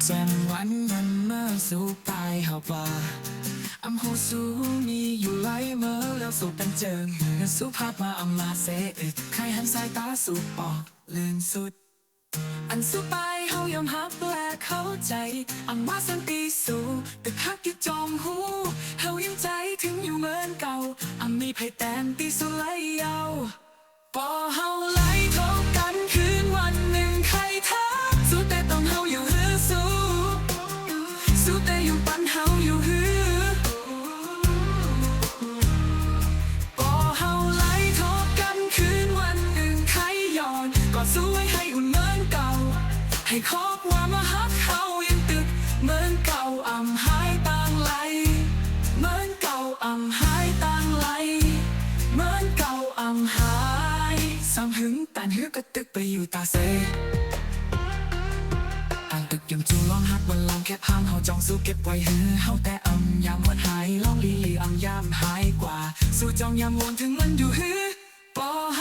จังวันมันมาสู่ตายเฮาป่าอำหูสูมีอยู่ไหลเมื่อแล้วสู่ตันเจิงเงินสู่ภาพมาอำมาเสอึดใครหันสายตาสู่ปอกลื่นสุดอันสู่ไปเฮายอมรับและเข้าใจอำมาสันติสู่ตึกฮักอยู่จอมหูเฮายังใจถึงอยู่เหมือนเก่าอำมีไผแตนตีสุไลเยาปอเฮาไหลทบกันคืนวันหนึ่งใครท้าสู้แต่ต้องเฮาอยู่ฮือสู้แต่อยู่ปันเฮาอยู่ฮือปอเฮาไหลทบกันคืนวันหนึ่งใครย้อนก็สู้ให้อุ่นเหมือนเก่าให้ครอบว่ามาฮักเฮายังตึกเหมือนเก่าอำหายต่างไหลเหมือนเก่าอำหายต่างไหลเหมือนเก่าอำหายซ้ำหึงแต่หือกระตึกไปอยู่ตาเซต่างตึกยังจูลองฮักวันลองแค่พามเฮาจองสู้เก็บไว้หือเฮาแต่ยามหมดหายลองลีลียามหายกว่าสู้จองยามวนถึงมันอยู่หือปอเฮ